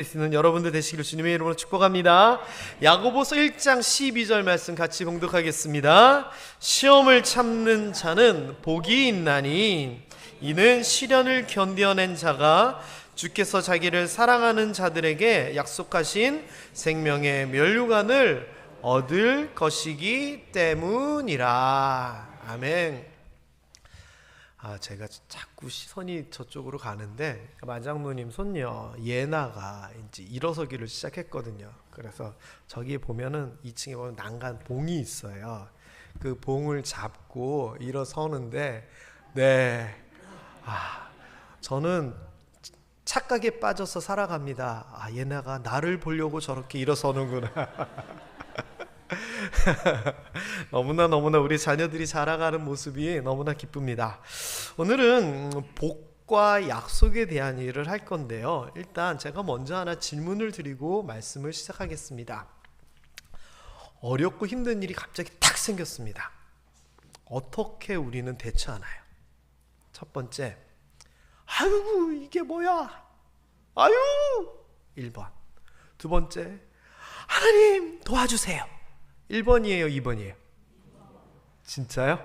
있는 여러분들 되시기를 주님의 이름으로 축복합니다. 야고보서 1장 12절 말씀 같이 봉독하겠습니다. 시험을 참는 자는 복이 있나니 이는 시련을 견뎌낸 자가 주께서 자기를 사랑하는 자들에게 약속하신 생명의 면류관을 얻을 것이기 때문이라. 아멘. 제가 자꾸 시선이 저쪽으로 가는데 마장로님 손녀 예나가 이제 일어서기를 시작했거든요. 그래서 저기 보면은 2층에 보면 난간 봉이 있어요. 그 봉을 잡고 일어서는데 저는 착각에 빠져서 살아갑니다. 예나가 나를 보려고 저렇게 일어서는구나. 너무나 우리 자녀들이 자라가는 모습이 너무나 기쁩니다. 오늘은 복과 약속에 대한 일을 할 건데요. 일단 제가 먼저 하나 질문을 드리고 말씀을 시작하겠습니다. 어렵고 힘든 일이 갑자기 탁 생겼습니다. 어떻게 우리는 대처하나요? 첫 번째, 아이고 이게 뭐야? 아유! 1번. 두 번째, 하나님 도와주세요. 1번이에요, 2번이에요? 진짜요?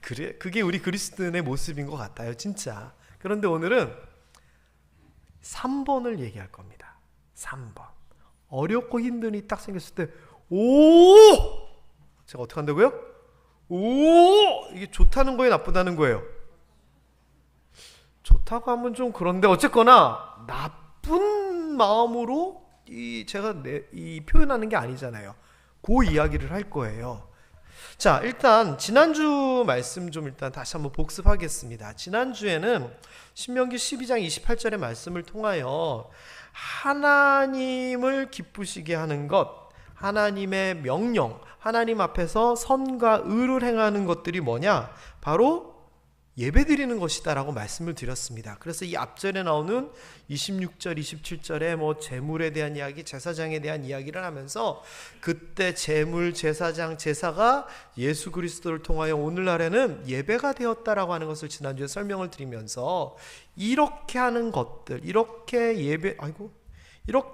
그게 우리 그리스도인의 모습인 것 같아요, 진짜. 그런데 오늘은 3번을 얘기할 겁니다. 3번. 어렵고 힘든 일이 딱 생겼을 때, 제가 어떻게 한다고요? 이게 좋다는 거예요, 나쁘다는 거예요? 좋다고 하면 좀 그런데 어쨌거나 나쁜 마음으로 제가 표현하는 게 아니잖아요. 그 이야기를 할 거예요. 자, 일단 지난주 말씀 좀 일단 다시 한번 복습하겠습니다. 지난주에는 신명기 12장 28절의 말씀을 통하여 하나님을 기쁘시게 하는 것, 하나님의 명령, 하나님 앞에서 선과 의를 행하는 것들이 뭐냐? 바로 예배드리는 것이다 라고 말씀을 드렸습니다. 그래서 이 앞절에 나오는 26절 27절에 제물에 대한 이야기, 제사장에 대한 이야기를 하면서 그때 제물, 제사장, 제사가 예수 그리스도를 통하여 오늘날에는 예배가 되었다라고 하는 것을 지난주에 설명을 드리면서 이렇게 하는 것들, 이렇게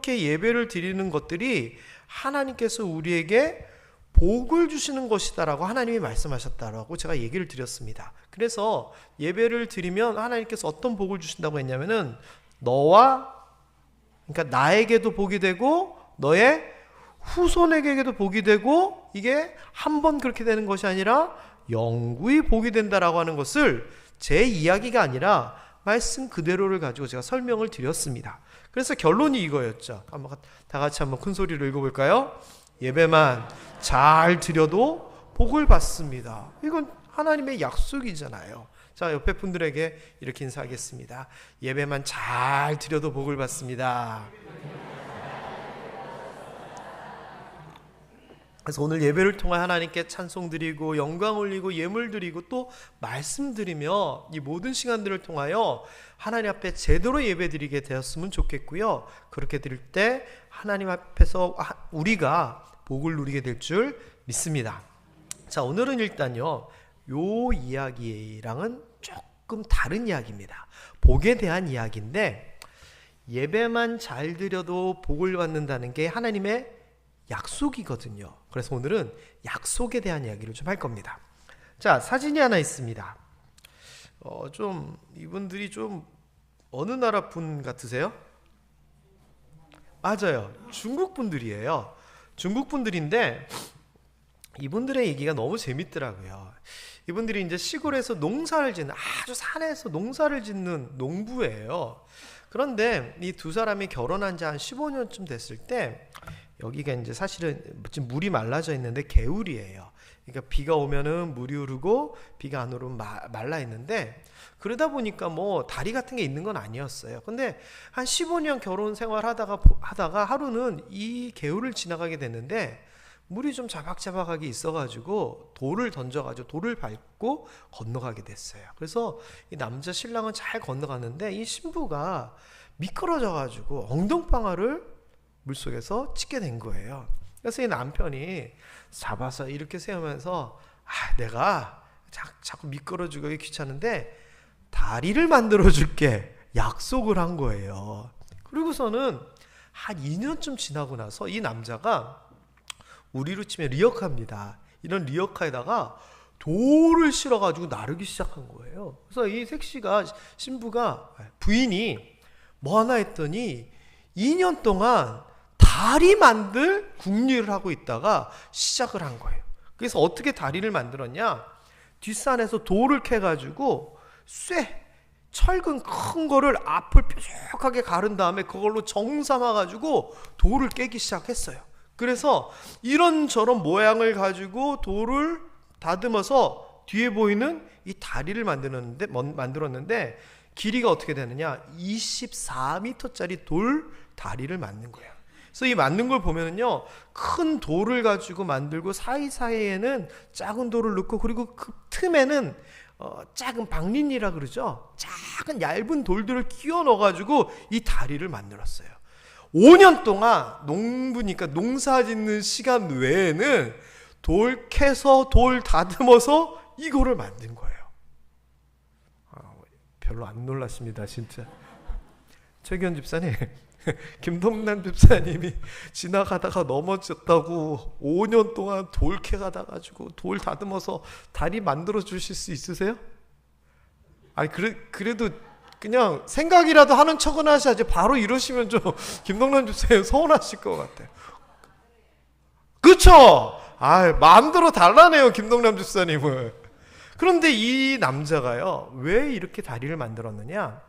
예배를 드리는 것들이 하나님께서 우리에게 복을 주시는 것이다라고 하나님이 말씀하셨다라고 제가 얘기를 드렸습니다. 그래서 예배를 드리면 하나님께서 어떤 복을 주신다고 했냐면은 그러니까 나에게도 복이 되고 너의 후손에게도 복이 되고 이게 한 번 그렇게 되는 것이 아니라 영구히 복이 된다라고 하는 것을 제 이야기가 아니라 말씀 그대로를 가지고 제가 설명을 드렸습니다. 그래서 결론이 이거였죠. 다 같이 한번 큰 소리로 읽어볼까요? 예배만 잘 드려도 복을 받습니다. 이건 하나님의 약속이잖아요. 자, 옆에 분들에게 이렇게 인사하겠습니다. 예배만 잘 드려도 복을 받습니다. 그래서 오늘 예배를 통해 하나님께 찬송 드리고 영광 올리고 예물 드리고 또 말씀 드리며 이 모든 시간들을 통하여 하나님 앞에 제대로 예배 드리게 되었으면 좋겠고요. 그렇게 드릴 때 하나님 앞에서 우리가 복을 누리게 될 줄 믿습니다. 자, 오늘은 일단요, 요 이야기랑은 조금 다른 이야기입니다. 복에 대한 이야기인데, 예배만 잘 드려도 복을 받는다는 게 하나님의 약속이거든요. 그래서 오늘은 약속에 대한 이야기를 좀 할 겁니다. 자, 사진이 하나 있습니다. 이분들이 좀 어느 나라 분 같으세요? 맞아요. 중국 분들이에요. 중국 분들인데 이분들의 얘기가 너무 재밌더라고요. 이분들이 이제 시골에서 농사를 짓는, 아주 산에서 농사를 짓는 농부예요. 그런데 이 두 사람이 결혼한 지 한 15년쯤 됐을 때 여기가 이제 사실은 지금 물이 말라져 있는데 개울이에요. 그러니까 비가 오면은 물이 흐르고 비가 안 오면 말라 있는데, 그러다 보니까 다리 같은 게 있는 건 아니었어요. 근데 한 15년 결혼 생활 하다가 하루는 이 개울을 지나가게 됐는데 물이 좀 자박자박하게 있어가지고 돌을 던져가지고 돌을 밟고 건너가게 됐어요. 그래서 이 남자 신랑은 잘 건너갔는데 이 신부가 미끄러져가지고 엉덩방아를 물속에서 찍게 된 거예요. 그래서 이 남편이 잡아서 이렇게 세우면서 내가 자꾸 미끄러지고 귀찮은데 다리를 만들어 줄게 약속을 한 거예요. 그리고서는 한 2년쯤 지나고 나서 이 남자가 우리로 치면 리어카입니다. 이런 리어카에다가 돌을 실어가지고 나르기 시작한 거예요. 그래서 이 색시가 신부가 부인이 뭐 하나 했더니 2년 동안 다리 만들 궁리를 하고 있다가 시작을 한 거예요. 그래서 어떻게 다리를 만들었냐? 뒷산에서 돌을 캐가지고 철근 큰 거를 앞을 뾰족하게 가른 다음에 그걸로 정 삼아가지고 돌을 깨기 시작했어요. 그래서 이런저런 모양을 가지고 돌을 다듬어서 뒤에 보이는 이 다리를 만들었는데 길이가 어떻게 되느냐? 24m짜리 돌 다리를 만든 거예요. 그래서 이 만든 걸 보면은요, 큰 돌을 가지고 만들고 사이사이에는 작은 돌을 넣고, 그리고 그 틈에는 작은 박린이라 그러죠. 작은 얇은 돌들을 끼워 넣어가지고 이 다리를 만들었어요. 5년 동안 농부니까 농사 짓는 시간 외에는 돌 캐서 돌 다듬어서 이거를 만든 거예요. 별로 안 놀랐습니다, 진짜. 최기현 집사님, 김동남 집사님이 지나가다가 넘어졌다고 5년 동안 돌 캐가다 가지고 돌 다듬어서 다리 만들어 주실 수 있으세요? 아니 그래도 그냥 생각이라도 하는 척은 하셔야지. 바로 이러시면 좀 김동남 집사님 서운하실 것 같아요. 그쵸? 마음대로 달라네요, 김동남 집사님은. 그런데 이 남자가요, 왜 이렇게 다리를 만들었느냐?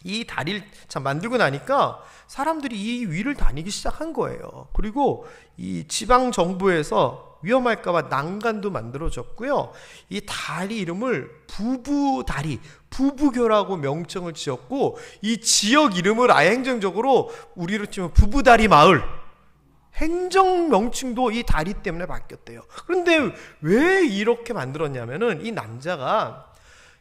이 다리를 참 만들고 나니까 사람들이 이 위를 다니기 시작한 거예요. 그리고 이 지방 정부에서 위험할까봐 난간도 만들어졌고요. 이 다리 이름을 부부다리, 부부교라고 명칭을 지었고, 이 지역 이름을 아예 행정적으로 우리로 치면 부부다리 마을, 행정 명칭도 이 다리 때문에 바뀌었대요. 그런데 왜 이렇게 만들었냐면은 이 남자가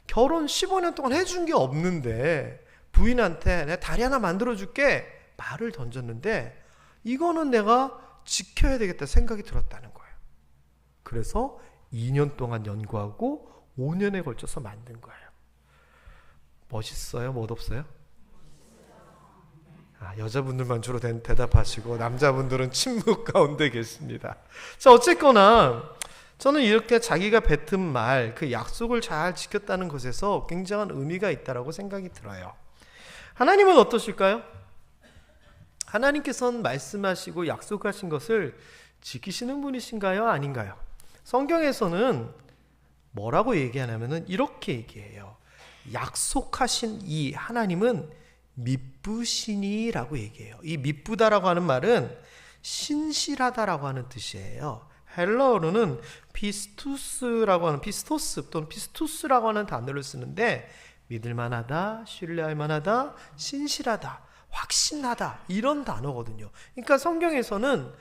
결혼 15년 동안 해준 게 없는데 부인한테 내가 다리 하나 만들어줄게 말을 던졌는데 이거는 내가 지켜야 되겠다 생각이 들었다는 거예요. 그래서 2년 동안 연구하고 5년에 걸쳐서 만든 거예요. 멋있어요? 멋없어요? 여자분들만 주로 대답하시고 남자분들은 침묵 가운데 계십니다. 자, 어쨌거나 저는 이렇게 자기가 뱉은 말, 그 약속을 잘 지켰다는 것에서 굉장한 의미가 있다고 생각이 들어요. 하나님은 어떠실까요? 하나님께서는 말씀하시고 약속하신 것을 지키시는 분이신가요? 아닌가요? 성경에서는 뭐라고 얘기하냐면은 이렇게 얘기해요. 약속하신 이 하나님은 미쁘시니라고 얘기해요. 이 미쁘다라고 하는 말은 신실하다라고 하는 뜻이에요. 헬라어로는 피스토스라고 하는 단어를 쓰는데 믿을만하다, 신뢰할 만하다, 신실하다, 확신하다 이런 단어거든요. 그러니까 성경에서는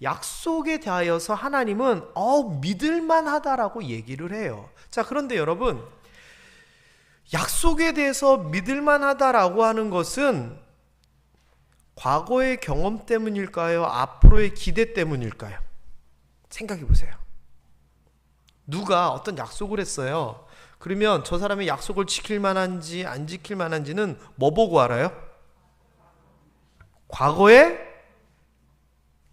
약속에 대하여서 하나님은 믿을만하다라고 얘기를 해요. 자, 그런데 여러분, 약속에 대해서 믿을만하다라고 하는 것은 과거의 경험 때문일까요? 앞으로의 기대 때문일까요? 생각해 보세요. 누가 어떤 약속을 했어요. 그러면 저 사람이 약속을 지킬 만한지 안 지킬 만한지는 뭐 보고 알아요? 과거의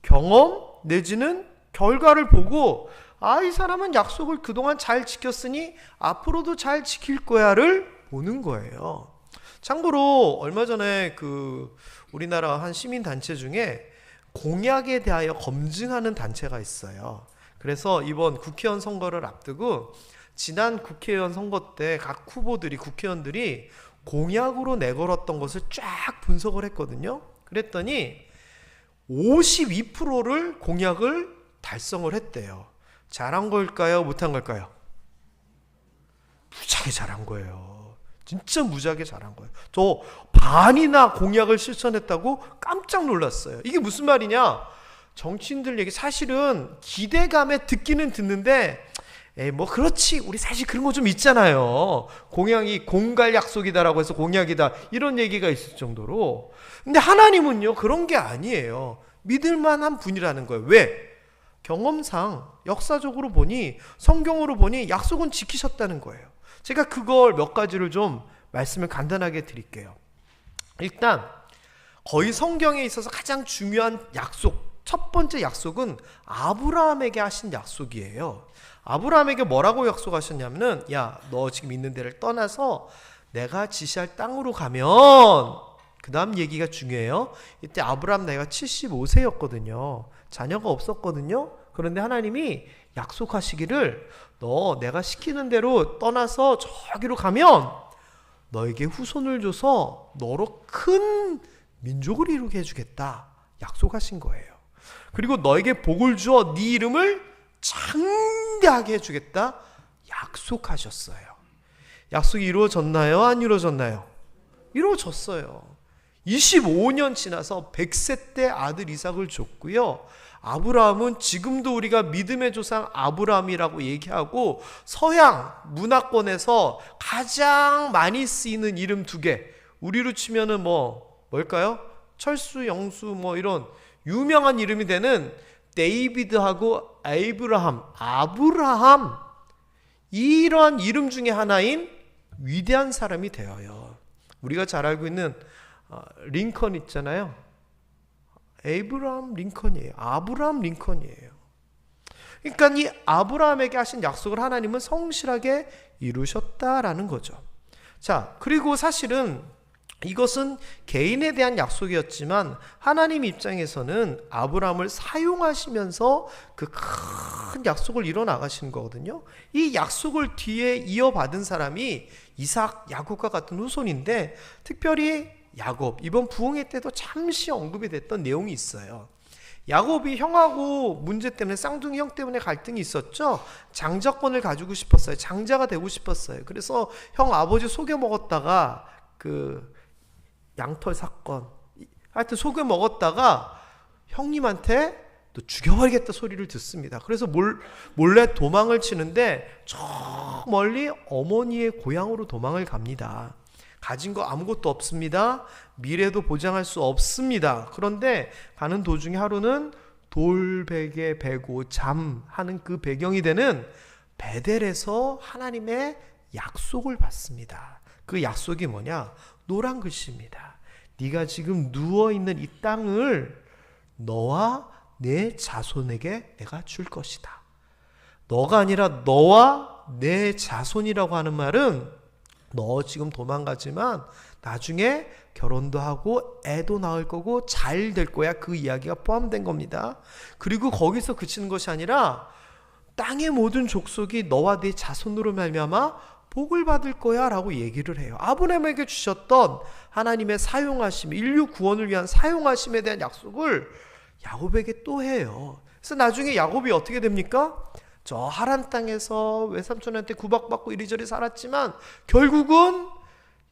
경험 내지는 결과를 보고 이 사람은 약속을 그동안 잘 지켰으니 앞으로도 잘 지킬 거야를 보는 거예요. 참고로 얼마 전에 우리나라 한 시민단체 중에 공약에 대하여 검증하는 단체가 있어요. 그래서 이번 국회의원 선거를 앞두고 지난 국회의원 선거 때 각 후보들이, 국회의원들이 공약으로 내걸었던 것을 쫙 분석을 했거든요. 그랬더니 52%를 공약을 달성을 했대요. 잘한 걸까요? 못한 걸까요? 무지하게 잘한 거예요. 진짜 무지하게 잘한 거예요. 저 반이나 공약을 실천했다고 깜짝 놀랐어요. 이게 무슨 말이냐? 정치인들 얘기 사실은 기대감에 듣기는 듣는데 뭐 그렇지, 우리 사실 그런 거 좀 있잖아요. 공약이 공갈 약속이다라고 해서 공약이다 이런 얘기가 있을 정도로. 근데 하나님은요 그런 게 아니에요. 믿을만한 분이라는 거예요. 왜? 경험상 역사적으로 보니, 성경으로 보니 약속은 지키셨다는 거예요. 제가 그걸 몇 가지를 좀 말씀을 간단하게 드릴게요. 일단 거의 성경에 있어서 가장 중요한 약속, 첫 번째 약속은 아브라함에게 하신 약속이에요. 아브라함에게 뭐라고 약속하셨냐면은, 야, 너 지금 있는 데를 떠나서 내가 지시할 땅으로 가면, 그 다음 얘기가 중요해요. 이때 아브라함 나이가 75세였거든요. 자녀가 없었거든요. 그런데 하나님이 약속하시기를, 너 내가 시키는 대로 떠나서 저기로 가면 너에게 후손을 줘서 너로 큰 민족을 이루게 해주겠다 약속하신 거예요. 그리고 너에게 복을 주어 네 이름을 창대하게 해주겠다 약속하셨어요. 약속이 이루어졌나요? 안 이루어졌나요? 이루어졌어요. 25년 지나서 100세 때 아들 이삭을 줬고요. 아브라함은 지금도 우리가 믿음의 조상 아브라함이라고 얘기하고 서양 문화권에서 가장 많이 쓰이는 이름 2개, 우리로 치면은 뭘까요? 철수, 영수 이런 유명한 이름이 되는 데이비드하고 아브라함, 이러한 이름 중에 하나인 위대한 사람이 되어요. 우리가 잘 알고 있는 링컨 있잖아요. 아브라함 링컨이에요. 그러니까 이 아브라함에게 하신 약속을 하나님은 성실하게 이루셨다라는 거죠. 자, 그리고 사실은 이것은 개인에 대한 약속이었지만 하나님 입장에서는 아브라함을 사용하시면서 그 큰 약속을 이뤄 나가시는 거거든요. 이 약속을 뒤에 이어받은 사람이 이삭, 야곱과 같은 후손인데, 특별히 야곱, 이번 부흥회 때도 잠시 언급이 됐던 내용이 있어요. 야곱이 형하고 문제 때문에, 쌍둥이 형 때문에 갈등이 있었죠. 장자권을 가지고 싶었어요. 장자가 되고 싶었어요. 그래서 형 아버지 속여 먹었다가 그 양털 사건, 하여튼 속여 먹었다가 형님한테 또 죽여버리겠다 소리를 듣습니다. 그래서 몰래 도망을 치는데 저 멀리 어머니의 고향으로 도망을 갑니다. 가진 거 아무것도 없습니다. 미래도 보장할 수 없습니다. 그런데 가는 도중에 하루는 돌베개 베고 잠하는 그 배경이 되는 베델에서 하나님의 약속을 받습니다. 그 약속이 뭐냐? 노란 글씨입니다. 네가 지금 누워있는 이 땅을 너와 내 자손에게 내가 줄 것이다. 너가 아니라 너와 내 자손이라고 하는 말은, 너 지금 도망가지만 나중에 결혼도 하고 애도 낳을 거고 잘 될 거야, 그 이야기가 포함된 겁니다. 그리고 거기서 그치는 것이 아니라 땅의 모든 족속이 너와 네 자손으로 말미암아 복을 받을 거야 라고 얘기를 해요. 아브라함에게 주셨던 하나님의 사용하심, 인류 구원을 위한 사용하심에 대한 약속을 야곱에게 또 해요. 그래서 나중에 야곱이 어떻게 됩니까? 저 하란 땅에서 외삼촌한테 구박받고 이리저리 살았지만 결국은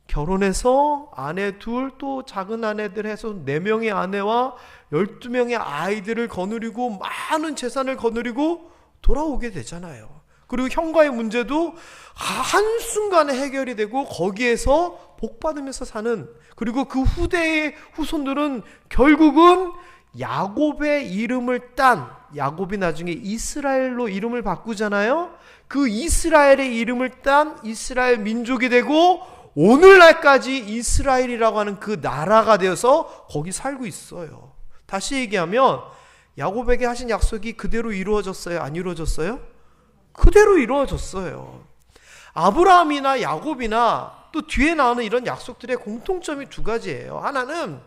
결혼해서 아내 둘, 또 작은 아내들 해서 4명의 아내와 12명의 아이들을 거느리고 많은 재산을 거느리고 돌아오게 되잖아요. 그리고 형과의 문제도 한순간에 해결이 되고 거기에서 복받으면서 사는, 그리고 그 후대의 후손들은 결국은 야곱의 이름을 딴, 야곱이 나중에 이스라엘로 이름을 바꾸잖아요. 그 이스라엘의 이름을 딴 이스라엘 민족이 되고 오늘날까지 이스라엘이라고 하는 그 나라가 되어서 거기 살고 있어요. 다시 얘기하면 야곱에게 하신 약속이 그대로 이루어졌어요? 안 이루어졌어요? 그대로 이루어졌어요. 아브라함이나 야곱이나 또 뒤에 나오는 이런 약속들의 공통점이 2가지예요. 하나는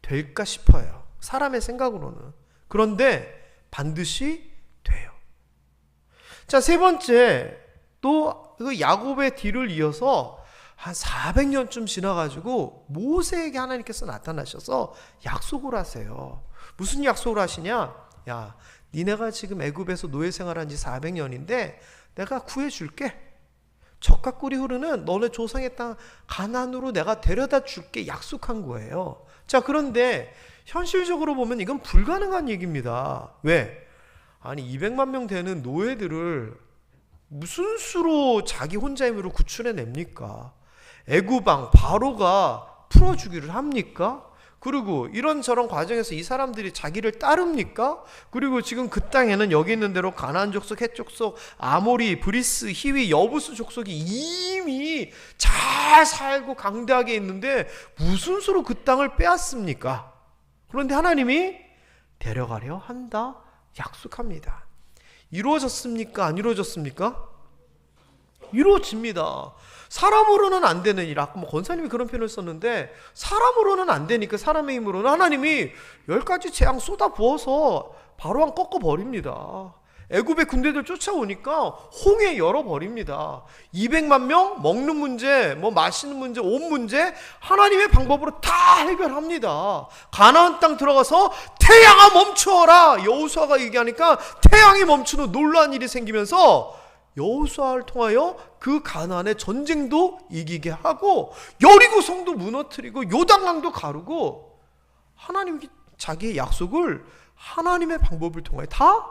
될까 싶어요, 사람의 생각으로는. 그런데 반드시 돼요. 자, 3번째, 또 그 야곱의 뒤를 이어서 한 400년쯤 지나가지고 모세에게 하나님께서 나타나셔서 약속을 하세요. 무슨 약속을 하시냐? 야, 니네가 지금 애굽에서 노예 생활한 지 400년인데 내가 구해줄게. 젖과 꿀이 흐르는 너네 조상의 땅 가나안으로 내가 데려다 줄게 약속한 거예요. 자, 그런데 현실적으로 보면 이건 불가능한 얘기입니다. 왜? 아니 200만 명 되는 노예들을 무슨 수로 자기 혼자 힘으로 구출해냅니까? 애굽 왕 바로가 풀어주기를 합니까? 그리고 이런저런 과정에서 이 사람들이 자기를 따릅니까? 그리고 지금 그 땅에는 여기 있는 대로 가나안 족속, 헷 족속, 아모리, 브리스, 히위, 여부스 족속이 이미 잘 살고 강대하게 있는데 무슨 수로 그 땅을 빼앗습니까? 그런데 하나님이 데려가려 한다 약속합니다. 이루어졌습니까? 안 이루어졌습니까? 이루어집니다. 사람으로는 안 되는 일, 아까 권사님이 그런 표현을 썼는데 사람으로는 안 되니까 사람의 힘으로는 하나님이 10가지 재앙 쏟아 부어서 바로한 꺾어버립니다. 애굽의 군대들 쫓아오니까 홍해 열어버립니다. 200만 명 먹는 문제, 마시는 문제, 옷 문제 하나님의 방법으로 다 해결합니다. 가나안 땅 들어가서 태양아 멈추어라 여호수아가 얘기하니까 태양이 멈추는 놀라운 일이 생기면서 여호수아를 통하여 그 가나안의 전쟁도 이기게 하고 여리고 성도 무너뜨리고 요단강도 가르고 하나님이 자기의 약속을 하나님의 방법을 통하여 다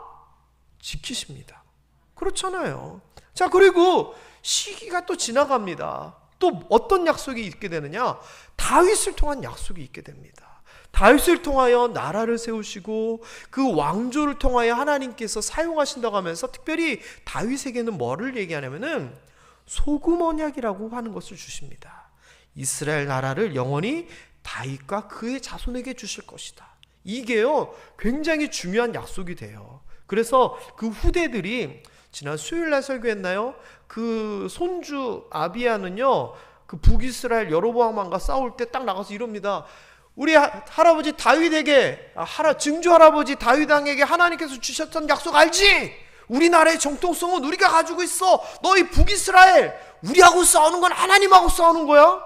지키십니다. 그렇잖아요. 자, 그리고 시기가 또 지나갑니다. 또 어떤 약속이 있게 되느냐? 다윗을 통한 약속이 있게 됩니다. 다윗을 통하여 나라를 세우시고 그 왕조를 통하여 하나님께서 사용하신다고 하면서 특별히 다윗에게는 뭐를 얘기하냐면은 소금 언약이라고 하는 것을 주십니다. 이스라엘 나라를 영원히 다윗과 그의 자손에게 주실 것이다. 이게요 굉장히 중요한 약속이 돼요. 그래서 그 후대들이 지난 수요일날 설교했나요? 그 손주 아비야는요 그 북이스라엘 여로보암 왕과 싸울 때 딱 나가서 이럽니다. 우리 할아버지 다윗에게 증조 할아버지 다윗 왕에게 하나님께서 주셨던 약속 알지? 우리나라의 정통성은 우리가 가지고 있어. 너희 북이스라엘 우리하고 싸우는 건 하나님하고 싸우는 거야.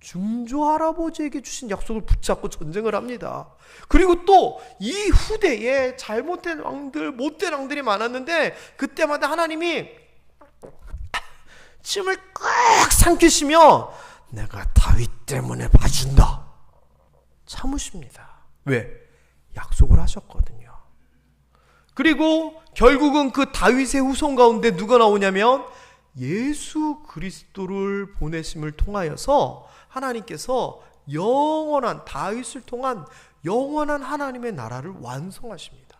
증조 할아버지에게 주신 약속을 붙잡고 전쟁을 합니다. 그리고 또 이 후대에 잘못된 왕들, 못된 왕들이 많았는데 그때마다 하나님이 침을 꽉 삼키시며 내가 다윗 때문에 봐준다. 참으십니다. 왜? 약속을 하셨거든요. 그리고 결국은 그 다윗의 후손 가운데 누가 나오냐면 예수 그리스도를 보내심을 통하여서 하나님께서 영원한 다윗을 통한 영원한 하나님의 나라를 완성하십니다.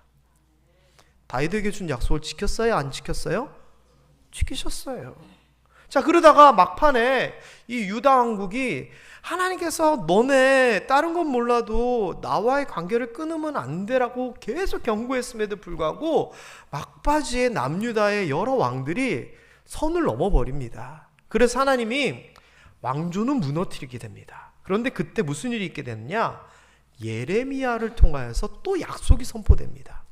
다윗에게 준 약속을 지켰어요? 안 지켰어요? 지키셨어요. 자, 그러다가 막판에 이 유다 왕국이 하나님께서 너네 다른 건 몰라도 나와의 관계를 끊으면 안 되라고 계속 경고했음에도 불구하고 막바지에 남유다의 여러 왕들이 선을 넘어버립니다. 그래서 하나님이 왕조는 무너뜨리게 됩니다. 그런데 그때 무슨 일이 있게 됐느냐? 예레미야를 통하여서 또 약속이 선포됩니다.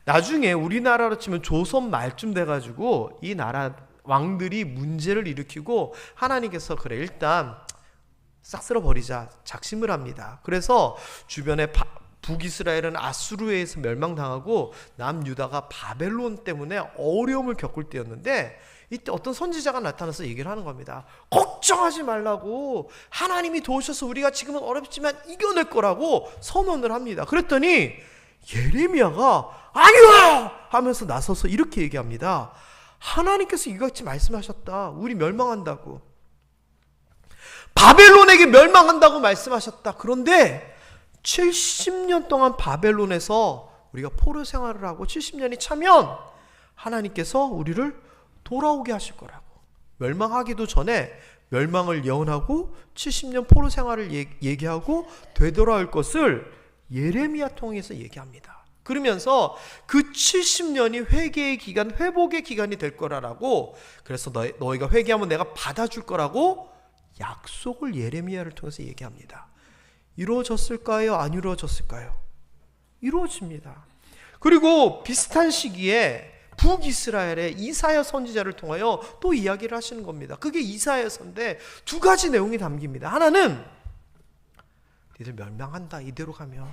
나중에 우리나라로 치면 조선 말쯤 돼가지고 이 나라 왕들이 문제를 일으키고 하나님께서 그래 일단 싹 쓸어버리자 작심을 합니다. 그래서 주변에 북이스라엘은 아수르에 의해서 멸망당하고 남유다가 바벨론 때문에 어려움을 겪을 때였는데 이때 어떤 선지자가 나타나서 얘기를 하는 겁니다. 걱정하지 말라고 하나님이 도우셔서 우리가 지금은 어렵지만 이겨낼 거라고 선언을 합니다. 그랬더니 예레미야가 아니야 하면서 나서서 이렇게 얘기합니다. 하나님께서 이같이 말씀하셨다. 우리 멸망한다고. 바벨론에게 멸망한다고 말씀하셨다. 그런데 70년 동안 바벨론에서 우리가 포로 생활을 하고 70년이 차면 하나님께서 우리를 돌아오게 하실 거라고. 멸망하기도 전에 멸망을 예언하고 70년 포로 생활을 얘기하고 되돌아올 것을 예레미야 통해서 얘기합니다. 그러면서 그 70년이 회개의 기간, 회복의 기간이 될 거라고. 그래서 너희가 회개하면 내가 받아줄 거라고 약속을 예레미야를 통해서 얘기합니다. 이루어졌을까요? 안 이루어졌을까요? 이루어집니다. 그리고 비슷한 시기에 북이스라엘의 이사야 선지자를 통하여 또 이야기를 하시는 겁니다. 그게 이사야서인데 두 가지 내용이 담깁니다. 하나는 니들 멸망한다 이대로 가면.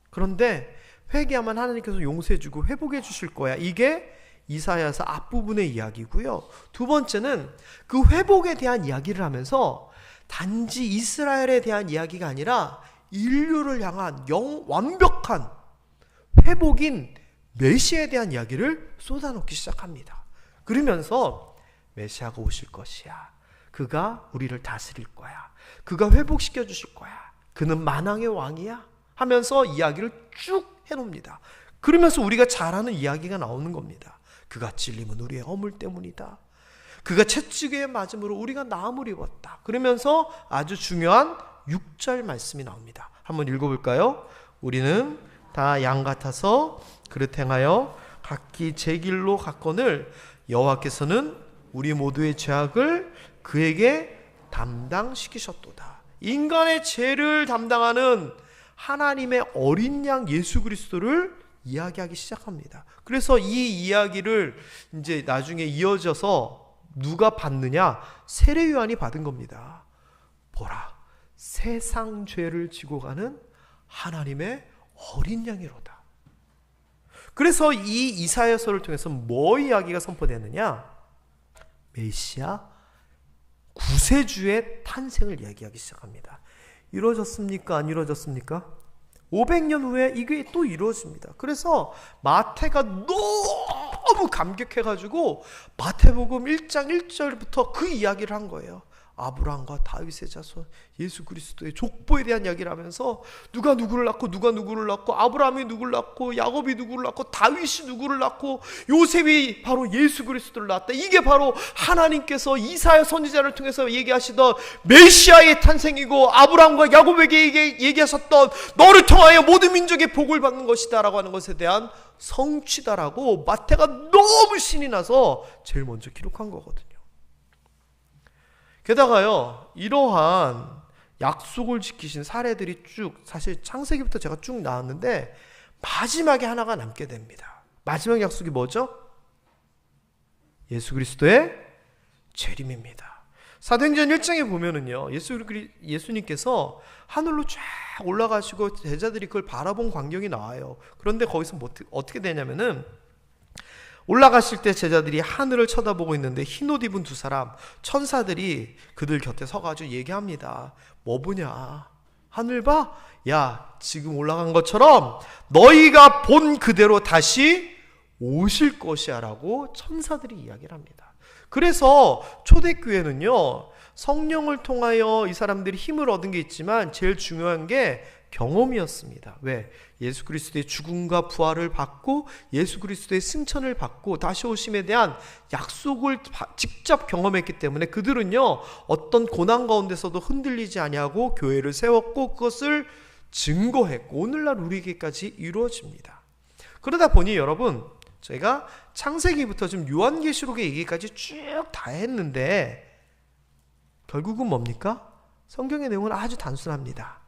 그런데 회개하면 하나님께서 용서해주고 회복해 주실 거야. 이게 이사야서 앞부분의 이야기고요. 두 번째는 그 회복에 대한 이야기를 하면서 단지 이스라엘에 대한 이야기가 아니라 인류를 향한 완벽한 회복인 메시아에 대한 이야기를 쏟아놓기 시작합니다. 그러면서 메시아가 오실 것이야. 그가 우리를 다스릴 거야. 그가 회복시켜 주실 거야. 그는 만왕의 왕이야 하면서 이야기를 쭉 해놓습니다. 그러면서 우리가 잘 아는 이야기가 나오는 겁니다. 그가 찔림은 우리의 허물 때문이다. 그가 채찍에 맞음으로 우리가 나음을 입었다. 그러면서 아주 중요한 6절 말씀이 나옵니다. 한번 읽어볼까요? 우리는 다 양 같아서 그릇 행하여 각기 제 길로 갔거늘 여호와께서는 우리 모두의 죄악을 그에게 담당시키셨도다. 인간의 죄를 담당하는 하나님의 어린 양 예수 그리스도를 이야기하기 시작합니다. 그래서 이 이야기를 이제 나중에 이어져서 누가 받느냐? 세례 요한이 받은 겁니다. 보라, 세상 죄를 지고 가는 하나님의 어린 양이로다. 그래서 이 이사야서를 통해서 뭐 이야기가 선포되느냐? 메시아 구세주의 탄생을 이야기하기 시작합니다. 이루어졌습니까? 안 이루어졌습니까? 500년 후에 이게 또 이루어집니다. 그래서 마태가 너무 감격해가지고 마태복음 1장 1절부터 그 이야기를 한 거예요. 아브라함과 다윗의 자손 예수 그리스도의 족보에 대한 이야기를 하면서 누가 누구를 낳고 누가 누구를 낳고 아브라함이 누구를 낳고 야곱이 누구를 낳고 다윗이 누구를 낳고 요셉이 바로 예수 그리스도를 낳았다. 이게 바로 하나님께서 이사야 선지자를 통해서 얘기하시던 메시아의 탄생이고 아브라함과 야곱에게 얘기하셨던 너를 통하여 모든 민족의 복을 받는 것이다 라고 하는 것에 대한 성취다라고 마태가 너무 신이 나서 제일 먼저 기록한 거거든요. 게다가요, 이러한 약속을 지키신 사례들이 쭉, 사실 창세기부터 제가 쭉 나왔는데 마지막에 하나가 남게 됩니다. 마지막 약속이 뭐죠? 예수 그리스도의 재림입니다. 사도행전 1장에 보면은요, 예수님께서 하늘로 쫙 올라가시고 제자들이 그걸 바라본 광경이 나와요. 그런데 거기서 어떻게 되냐면은 올라가실 때 제자들이 하늘을 쳐다보고 있는데 흰옷 입은 두 사람 천사들이 그들 곁에 서가지고 얘기합니다. 뭐 보냐? 하늘 봐? 야, 지금 올라간 것처럼 너희가 본 그대로 다시 오실 것이야 라고 천사들이 이야기를 합니다. 그래서 초대교회는요, 성령을 통하여 이 사람들이 힘을 얻은 게 있지만 제일 중요한 게 경험이었습니다. 왜? 예수 그리스도의 죽음과 부활을 받고 예수 그리스도의 승천을 받고 다시 오심에 대한 약속을 직접 경험했기 때문에 그들은요, 어떤 고난 가운데서도 흔들리지 아니하고 교회를 세웠고 그것을 증거했고 오늘날 우리에게까지 이루어집니다. 그러다 보니 여러분, 저희가 창세기부터 지금 요한계시록의 얘기까지 쭉 다 했는데 결국은 뭡니까? 성경의 내용은 아주 단순합니다.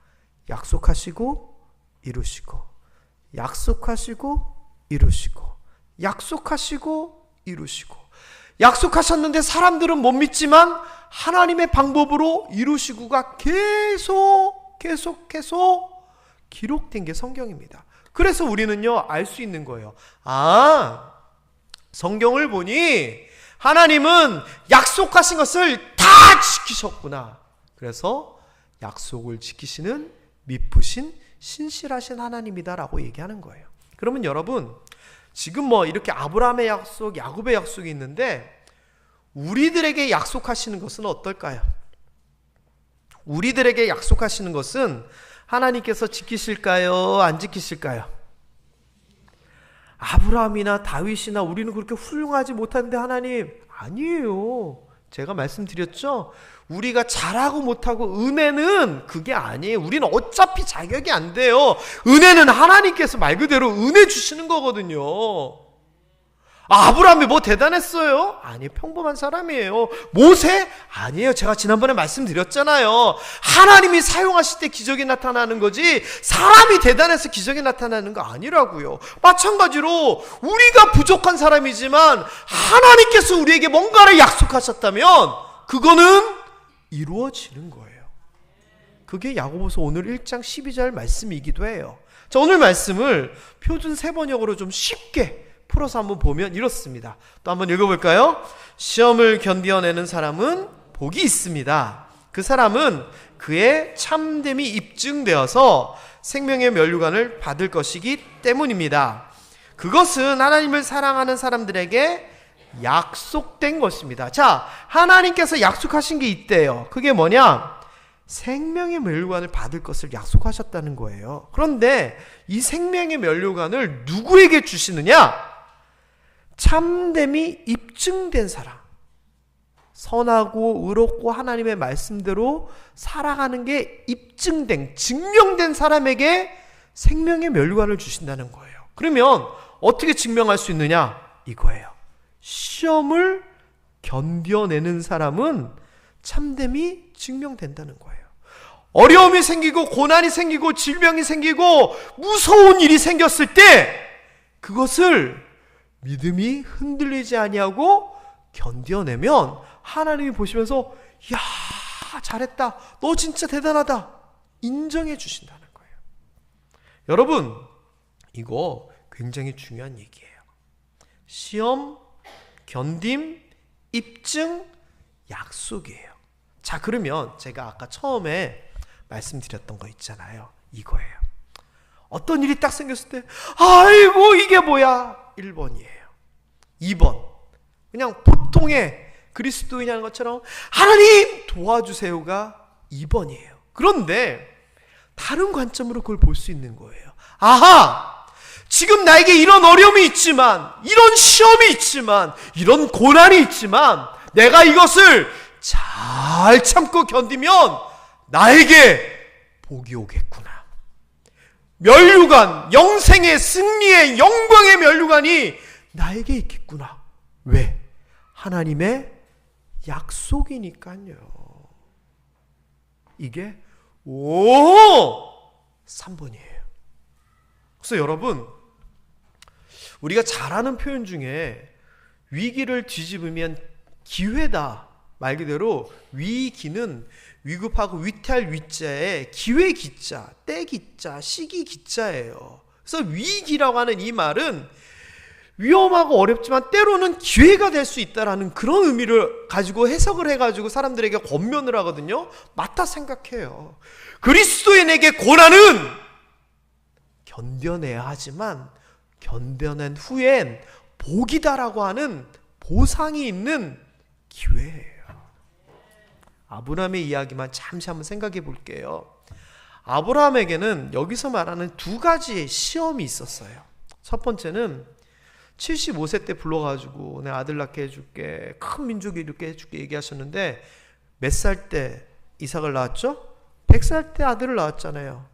약속하시고 이루시고 약속하시고 이루시고 약속하시고 이루시고 약속하셨는데 사람들은 못 믿지만 하나님의 방법으로 이루시고가 계속 기록된 게 성경입니다. 그래서 우리는요, 알 수 있는 거예요. 아, 성경을 보니 하나님은 약속하신 것을 다 지키셨구나. 그래서 약속을 지키시는 미쁘신 신실하신 하나님이다라고 얘기하는 거예요. 그러면 여러분, 지금 뭐 이렇게 아브라함의 약속, 야곱의 약속이 있는데 우리들에게 약속하시는 것은 어떨까요? 우리들에게 약속하시는 것은 하나님께서 지키실까요? 안 지키실까요? 아브라함이나 다윗이나 우리는 그렇게 훌륭하지 못한데 하나님, 아니에요. 제가 말씀드렸죠? 우리가 잘하고 못하고 은혜는 그게 아니에요. 우리는 어차피 자격이 안 돼요. 은혜는 하나님께서 말 그대로 은혜 주시는 거거든요. 아브라함이 뭐 대단했어요? 아니, 평범한 사람이에요. 모세? 아니에요. 제가 지난번에 말씀드렸잖아요. 하나님이 사용하실 때 기적이 나타나는 거지 사람이 대단해서 기적이 나타나는 거 아니라고요. 마찬가지로 우리가 부족한 사람이지만 하나님께서 우리에게 뭔가를 약속하셨다면 그거는 이루어지는 거예요. 그게 야고보서 오늘 1장 12절 말씀이기도 해요. 자, 오늘 말씀을 표준 세번역으로 좀 쉽게 풀어서 한번 보면 이렇습니다. 또 한번 읽어볼까요? 시험을 견디어내는 사람은 복이 있습니다. 그 사람은 그의 참됨이 입증되어서 생명의 면류관을 받을 것이기 때문입니다. 그것은 하나님을 사랑하는 사람들에게 약속된 것입니다. 자, 하나님께서 약속하신 게 있대요. 그게 뭐냐? 생명의 면류관을 받을 것을 약속하셨다는 거예요. 그런데 이 생명의 면류관을 누구에게 주시느냐? 참됨이 입증된 사람, 선하고 의롭고 하나님의 말씀대로 살아가는 게 입증된, 증명된 사람에게 생명의 면류관을 주신다는 거예요. 그러면 어떻게 증명할 수 있느냐? 이거예요. 시험을 견뎌내는 사람은 참됨이 증명된다는 거예요. 어려움이 생기고 고난이 생기고 질병이 생기고 무서운 일이 생겼을 때 그것을 믿음이 흔들리지 아니하고 견뎌내면 하나님이 보시면서 야, 잘했다, 너 진짜 대단하다 인정해 주신다는 거예요. 여러분, 이거 굉장히 중요한 얘기예요. 시험, 견딤, 입증, 약속이에요. 자, 그러면 제가 아까 처음에 말씀드렸던 거 있잖아요. 이거예요. 어떤 일이 딱 생겼을 때 아이고 이게 뭐야? 1번이에요. 2번, 그냥 보통의 그리스도인이라는 것처럼 하나님 도와주세요가 2번이에요. 그런데 다른 관점으로 그걸 볼 수 있는 거예요. 아하! 지금 나에게 이런 어려움이 있지만, 이런 시험이 있지만, 이런 고난이 있지만 내가 이것을 잘 참고 견디면 나에게 복이 오겠구나. 면류관, 영생의 승리의 영광의 면류관이 나에게 있겠구나. 왜? 하나님의 약속이니까요. 이게 3번이에요. 그래서 여러분, 우리가 잘 아는 표현 중에 위기를 뒤집으면 기회다, 말 그대로 위기는 위급하고 위태할 위자에 기회 기자, 때 기자, 시기 기자예요. 그래서 위기라고 하는 이 말은 위험하고 어렵지만 때로는 기회가 될 수 있다라는 그런 의미를 가지고 해석을 해가지고 사람들에게 권면을 하거든요. 맞다 생각해요. 그리스도인에게 고난은 견뎌내야 하지만 견뎌낸 후엔 복이다라고 하는 보상이 있는 기회예요. 아브라함의 이야기만 잠시 한번 생각해 볼게요. 아브라함에게는 여기서 말하는 두 가지의 시험이 있었어요. 첫 번째는 75세 때 불러가지고 내 아들 낳게 해줄게, 큰 민족이 이렇게 해줄게 얘기하셨는데 몇 살 때 이삭을 낳았죠? 100살 때 아들을 낳았잖아요.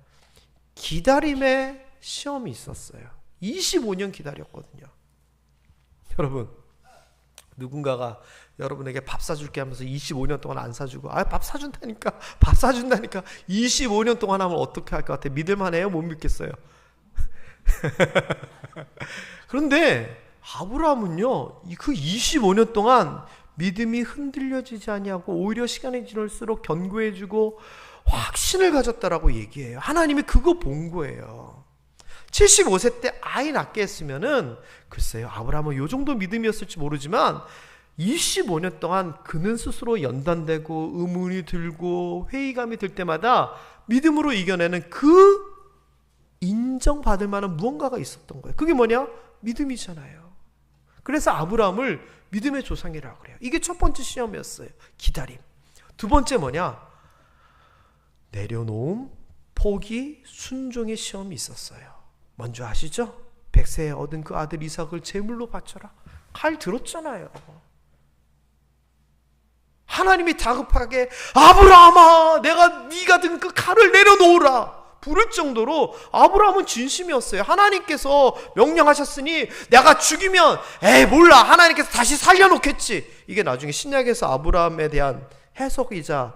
기다림의 시험이 있었어요. 25년 기다렸거든요. 여러분, 누군가가 여러분에게 밥 사줄게 하면서 25년 동안 안 사주고, 밥 사준다니까, 밥 사준다니까 25년 동안 하면 어떻게 할 것 같아요? 믿을만해요? 못 믿겠어요? 그런데 아브라함은요, 그 25년 동안 믿음이 흔들려지지 아니하고 오히려 시간이 지날수록 견고해지고 확신을 가졌다라고 얘기해요. 하나님이 그거 본 거예요. 75세 때 아이 낳게 했으면은 글쎄요, 아브라함은 요 정도 믿음이었을지 모르지만 25년 동안 그는 스스로 연단되고 의문이 들고 회의감이 들 때마다 믿음으로 이겨내는 그 인정받을 만한 무언가가 있었던 거예요. 그게 뭐냐? 믿음이잖아요. 그래서 아브라함을 믿음의 조상이라고 그래요. 이게 첫 번째 시험이었어요. 기다림. 두 번째 뭐냐? 내려놓음, 포기, 순종의 시험이 있었어요. 먼저 아시죠? 100세에 얻은 그 아들 이삭을 제물로 바쳐라. 칼 들었잖아요. 하나님이 다급하게 아브라함아, 내가 네가 든 그 칼을 내려놓으라 부를 정도로 아브라함은 진심이었어요. 하나님께서 명령하셨으니 내가 죽이면 에이 몰라, 하나님께서 다시 살려놓겠지. 이게 나중에 신약에서 아브라함에 대한 해석이자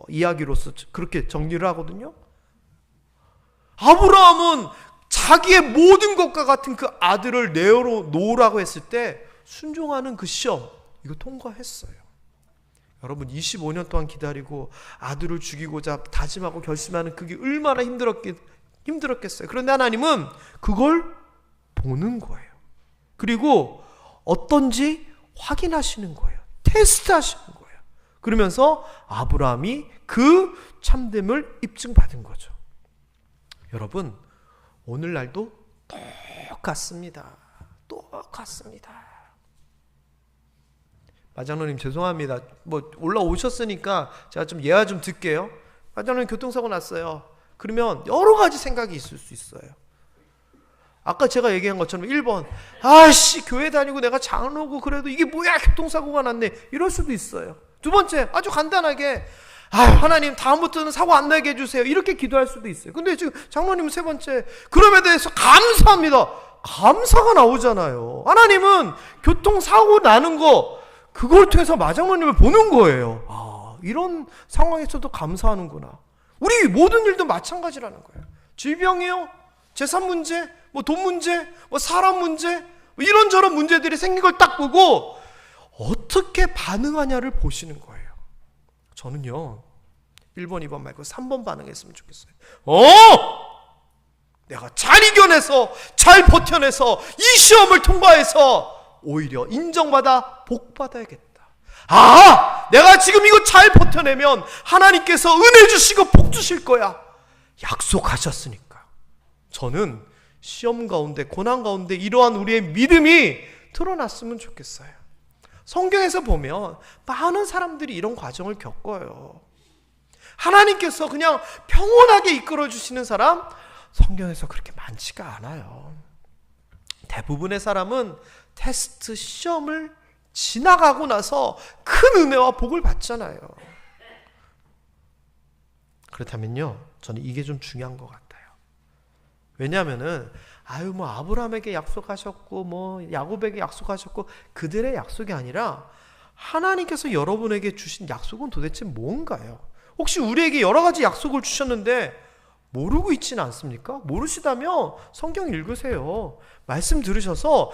이야기로서 그렇게 정리를 하거든요. 아브라함은 자기의 모든 것과 같은 그 아들을 내어놓으라고 했을 때 순종하는 그 시험, 이거 통과했어요. 여러분, 25년 동안 기다리고 아들을 죽이고자 다짐하고 결심하는 그게 얼마나 힘들었겠어요. 그런데 하나님은 그걸 보는 거예요. 그리고 어떤지 확인하시는 거예요. 테스트하시는 거예요. 그러면서 아브라함이 그 참됨을 입증받은 거죠. 여러분, 오늘날도 똑같습니다. 똑같습니다. 마장로님 죄송합니다. 올라오셨으니까 제가 좀 예화 좀 듣게요. 마장로님 교통사고 났어요. 그러면 여러 가지 생각이 있을 수 있어요. 아까 제가 얘기한 것처럼 1번, 아씨 교회 다니고 내가 장로고 그래도 이게 뭐야 교통사고가 났네, 이럴 수도 있어요. 두 번째, 아주 간단하게 하나님 다음부터는 사고 안 나게 해주세요, 이렇게 기도할 수도 있어요. 근데 지금 장로님은 세 번째, 그럼에 대해서 감사합니다, 감사가 나오잖아요. 하나님은 교통사고 나는 거 그걸 통해서 마장로님을 보는 거예요. 이런 상황에서도 감사하는구나. 우리 모든 일도 마찬가지라는 거예요. 질병이요, 재산 문제, 돈 문제, 사람 문제, 이런저런 문제들이 생긴 걸 딱 보고 어떻게 반응하냐를 보시는 거예요. 저는요 1번, 2번 말고 3번 반응했으면 좋겠어요. 내가 잘 이겨내서 잘 버텨내서 이 시험을 통과해서 오히려 인정받아 복받아야겠다. 내가 지금 이거 잘 버텨내면 하나님께서 은혜 주시고 복 주실 거야, 약속하셨으니까. 저는 시험 가운데, 고난 가운데 이러한 우리의 믿음이 드러났으면 좋겠어요. 성경에서 보면 많은 사람들이 이런 과정을 겪어요. 하나님께서 그냥 평온하게 이끌어 주시는 사람 성경에서 그렇게 많지가 않아요. 대부분의 사람은 테스트, 시험을 지나가고 나서 큰 은혜와 복을 받잖아요. 그렇다면요, 저는 이게 좀 중요한 것 같아요. 왜냐하면은 아브라함에게 약속하셨고 야곱에게 약속하셨고 그들의 약속이 아니라 하나님께서 여러분에게 주신 약속은 도대체 뭔가요? 혹시 우리에게 여러 가지 약속을 주셨는데 모르고 있지는 않습니까? 모르시다면 성경 읽으세요. 말씀 들으셔서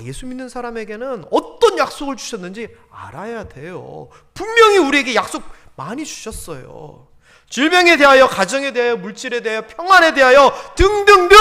예수 믿는 사람에게는 어떤 약속을 주셨는지 알아야 돼요. 분명히 우리에게 약속 많이 주셨어요. 질병에 대하여, 가정에 대하여, 물질에 대하여, 평안에 대하여 등등등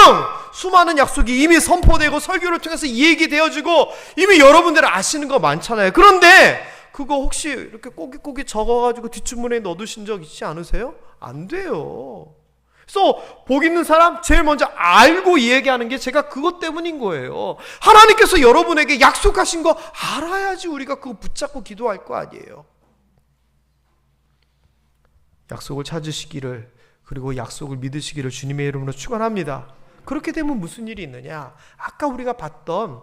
수많은 약속이 이미 선포되고 설교를 통해서 얘기되어지고 이미 여러분들 아시는 거 많잖아요. 그런데 그거 혹시 이렇게 꼬깃꼬깃 적어가지고 뒷주머니에 넣어두신 적 있지 않으세요? 안 돼요. 그래서 복 있는 사람 제일 먼저 알고 얘기하는 게 제가 그것 때문인 거예요. 하나님께서 여러분에게 약속하신 거 알아야지 우리가 그거 붙잡고 기도할 거 아니에요. 약속을 찾으시기를, 그리고 약속을 믿으시기를 주님의 이름으로 축원합니다. 그렇게 되면 무슨 일이 있느냐? 아까 우리가 봤던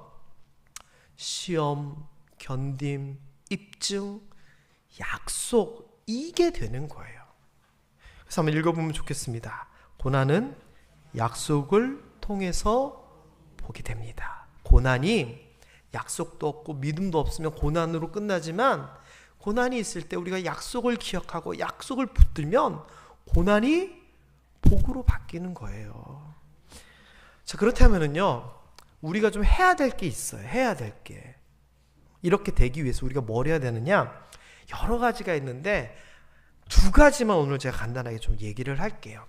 시험, 견딤, 입증, 약속, 이게 되는 거예요. 그래서 한번 읽어보면 좋겠습니다. 고난은 약속을 통해서 보게 됩니다. 고난이 약속도 없고 믿음도 없으면 고난으로 끝나지만, 고난이 있을 때 우리가 약속을 기억하고 약속을 붙들면 고난이 복으로 바뀌는 거예요. 자, 그렇다면은요, 우리가 좀 해야 될 게 있어요. 해야 될 게. 이렇게 되기 위해서 우리가 뭘 해야 되느냐? 여러 가지가 있는데 두 가지만 오늘 제가 간단하게 좀 얘기를 할게요.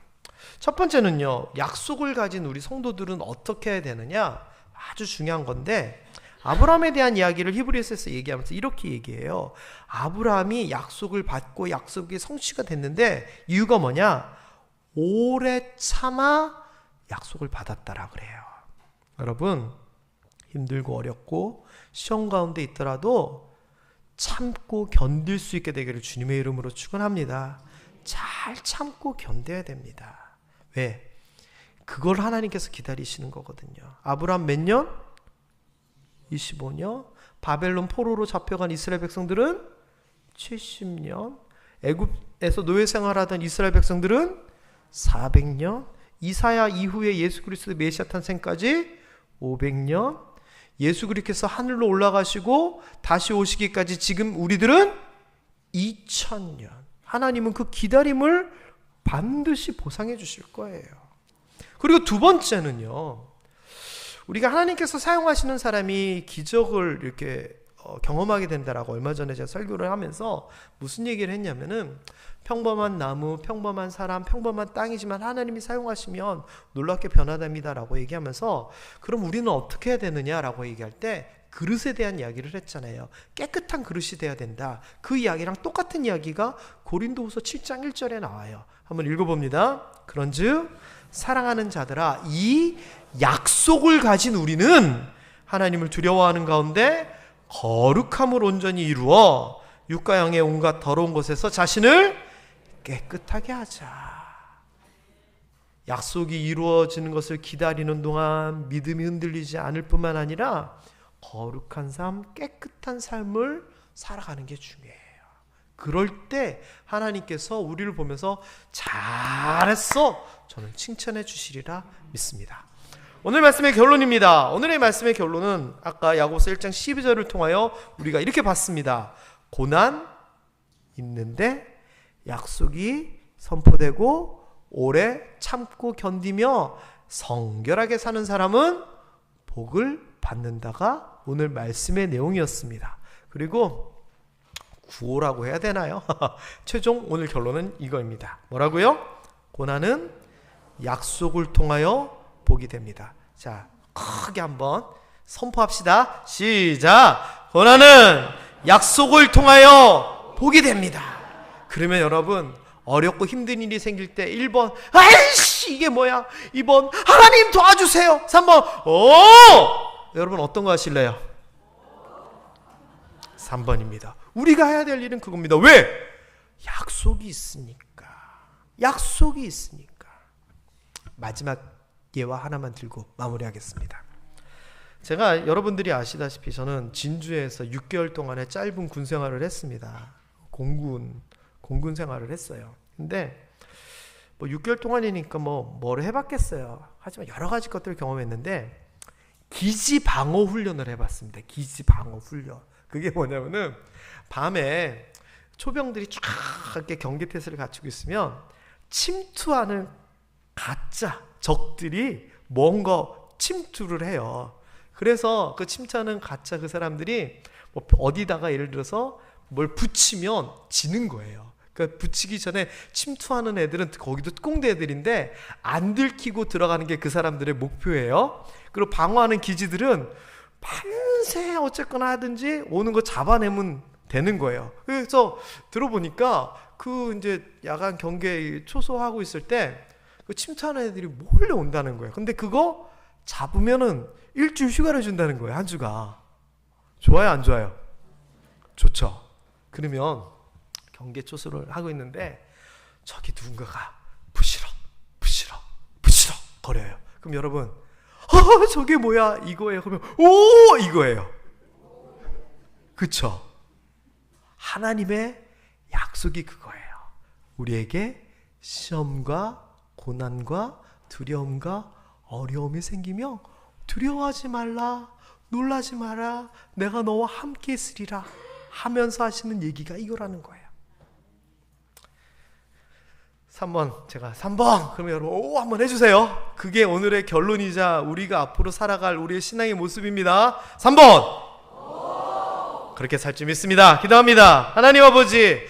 첫 번째는요, 약속을 가진 우리 성도들은 어떻게 해야 되느냐? 아주 중요한 건데, 아브라함에 대한 이야기를 히브리서에서 얘기하면서 이렇게 얘기해요. 아브라함이 약속을 받고 약속이 성취가 됐는데 이유가 뭐냐? 오래 참아 약속을 받았다라 그래요. 여러분, 힘들고 어렵고 시험 가운데 있더라도 참고 견딜 수 있게 되기를 주님의 이름으로 축원합니다. 잘 참고 견뎌야 됩니다. 왜? 그걸 하나님께서 기다리시는 거거든요. 아브라함 몇 년? 25년. 바벨론 포로로 잡혀간 이스라엘 백성들은 70년. 애굽에서 노예 생활하던 이스라엘 백성들은 400년. 이사야 이후에 예수 그리스도 메시아 탄생까지 500년. 예수 그리스도께서 하늘로 올라가시고 다시 오시기까지 지금 우리들은 2000년. 하나님은 그 기다림을 반드시 보상해 주실 거예요. 그리고 두 번째는요, 우리가 하나님께서 사용하시는 사람이 기적을 이렇게 경험하게 된다라고 얼마 전에 제가 설교를 하면서 무슨 얘기를 했냐면은, 평범한 나무, 평범한 사람, 평범한 땅이지만 하나님이 사용하시면 놀랍게 변화됩니다라고 얘기하면서, 그럼 우리는 어떻게 해야 되느냐라고 얘기할 때 그릇에 대한 이야기를 했잖아요. 깨끗한 그릇이 돼야 된다. 그 이야기랑 똑같은 이야기가 고린도후서 7장 1절에 나와요. 한번 읽어봅니다. 그런즉 사랑하는 자들아, 이 약속을 가진 우리는 하나님을 두려워하는 가운데 거룩함을 온전히 이루어 육과 영의 온갖 더러운 것에서 자신을 깨끗하게 하자. 약속이 이루어지는 것을 기다리는 동안 믿음이 흔들리지 않을 뿐만 아니라 거룩한 삶, 깨끗한 삶을 살아가는 게 중요해요. 그럴 때 하나님께서 우리를 보면서 잘했어, 저는 칭찬해 주시리라 믿습니다. 오늘 말씀의 결론입니다. 오늘의 말씀의 결론은 아까 야고보서 1장 12절을 통하여 우리가 이렇게 봤습니다. 고난 있는데 약속이 선포되고 오래 참고 견디며 성결하게 사는 사람은 복을 받는다가 오늘 말씀의 내용이었습니다. 그리고 구호라고 해야 되나요? 최종 오늘 결론은 이거입니다. 뭐라고요? 고난은 약속을 통하여 복이 됩니다. 자, 크게 한번 선포합시다. 시작! 고난은 약속을 통하여 복이 됩니다. 그러면 여러분, 어렵고 힘든 일이 생길 때 1번 아이씨 이게 뭐야, 2번 하나님 도와주세요, 3번 여러분 어떤 거 하실래요? 3번입니다. 우리가 해야 될 일은 그겁니다. 왜? 약속이 있으니까. 약속이 있으니까. 마지막 예화 하나만 들고 마무리하겠습니다. 제가 여러분들이 아시다시피 저는 진주에서 6개월 동안의 짧은 군 생활을 했습니다. 공군 생활을 했어요. 근데 뭐 6개월 동안이니까 뭘 해봤겠어요. 하지만 여러 가지 것들을 경험했는데 기지 방어 훈련을 해봤습니다. 기지 방어 훈련. 그게 뭐냐면은 밤에 초병들이 쫙 이렇게 경계태세를 갖추고 있으면 침투하는 가짜 적들이 뭔가 침투를 해요. 그래서 그 침투하는 가짜 그 사람들이 뭐 어디다가 예를 들어서 뭘 붙이면 지는 거예요. 그러니까 붙이기 전에 침투하는 애들은 거기도 꽁대 애들인데 안 들키고 들어가는 게 그 사람들의 목표예요. 그리고 방어하는 기지들은 밤새 어쨌거나 하든지 오는 거 잡아내면 되는 거예요. 그래서 들어보니까 그 이제 야간 경계 초소하고 있을 때 그 침투하는 애들이 몰려온다는 거예요. 근데 그거 잡으면은 일주일 휴가를 준다는 거예요. 한 주가. 좋아요, 안 좋아요? 좋죠. 그러면 경계 초소를 하고 있는데 저기 누군가가 부시럭 거려요. 그럼 여러분 저게 뭐야 이거예요. 그러면 오 이거예요. 그쵸? 하나님의 약속이 그거예요. 우리에게 시험과 고난과 두려움과 어려움이 생기며 두려워하지 말라, 놀라지 마라, 내가 너와 함께 있으리라 하면서 하시는 얘기가 이거라는 거예요. 3번, 제가 3번 그러면 여러분 오 한번 해주세요. 그게 오늘의 결론이자 우리가 앞으로 살아갈 우리의 신앙의 모습입니다. 3번 그렇게 살 줄 믿습니다. 기도합니다. 하나님 아버지,